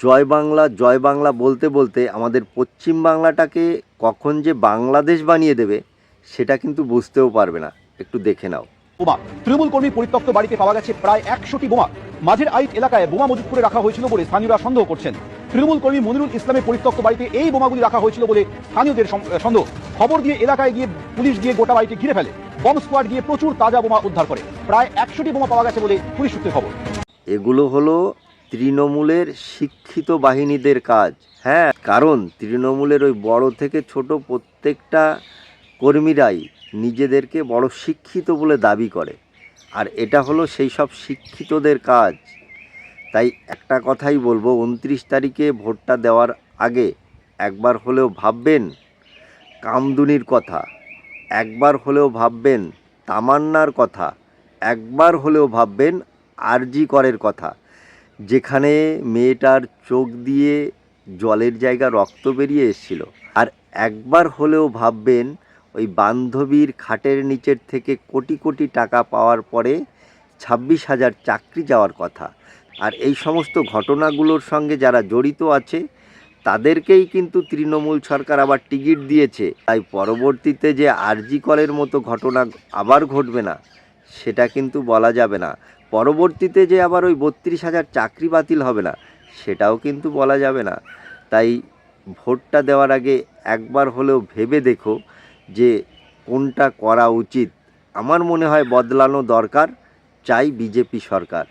জয় বাংলা বলতে বলতে আমাদের পশ্চিম বাংলাটাকে কখন যে বাংলাদেশ বানিয়ে দেবে সেটা কিন্তু বুঝতেও পারবে না। একটু দেখে নাও। বোমা তৃণমূল কর্মী পরিত্যক্ত বাড়িতে পাওয়া গেছে প্রায় 100টি বোমা। মাঝের আইট এলাকায় বোমা মজুত করে রাখা হয়েছিল বলে স্থানীয়রা সন্দেহ করছেন। তৃণমূল কর্মী মনিরুল ইসলামের পরিত্যক্ত বাড়িতে এই বোমাগুলি রাখা হয়েছিল বলে স্থানীয়দের সন্দেহ। খবর দিয়ে এলাকায় গিয়ে পুলিশ গিয়ে গোটা বাড়িটি ঘিরে ফেলে। বম স্কোয়াড গিয়ে প্রচুর তাজা বোমা উদ্ধার করে। প্রায় 100টি বোমা পাওয়া গেছে বলে পুলিশ সূত্রে খবর। এগুলো হলো তৃণমূলের শিক্ষিত বাহিনীদের কাজ। হ্যাঁ, কারণ তৃণমূলের ওই বড় থেকে ছোট প্রত্যেকটা কর্মীরাই নিজেদেরকে বড় শিক্ষিত বলে দাবি করে, আর এটা হলো সেই সব শিক্ষিতদের কাজ। তাই একটা কথাই বলবো, 29 তারিখে ভোটটা দেওয়ার আগে একবার হলেও ভাববেন কামদুনির কথা, একবার হলেও ভাববেন তামান্নার কথা, একবার হলেও ভাববেন আরজি করের কথা, যেখানে মেয়েটার চোখ দিয়ে জলের জায়গা রক্ত বেরিয়ে এসেছিল। আর একবার হলেও ভাববেন ওই বান্ধবীর খাটের নিচের থেকে কোটি কোটি টাকা পাওয়ার পরে 26,000 চাকরি যাওয়ার কথা। আর এই সমস্ত ঘটনাগুলোর সঙ্গে যারা জড়িত আছে তাদেরকেই কিন্তু তৃণমূল সরকার আবার টিকিট দিয়েছে। তাই পরবর্তীতে যে আরজি করের মতো ঘটনা আবার ঘটবে না সেটা কিন্তু বলা যাবে না। পরবর্তীতে যে আবার ওই 32,000 চাকরি বাতিল হবে না সেটাও কিন্তু বলা যাবে না। তাই ভোটটা দেওয়ার আগে একবার হলেও ভেবে দেখো যে কোনটা করা উচিত। আমার মনে হয় বদলানো দরকার, চাই বিজেপি সরকার।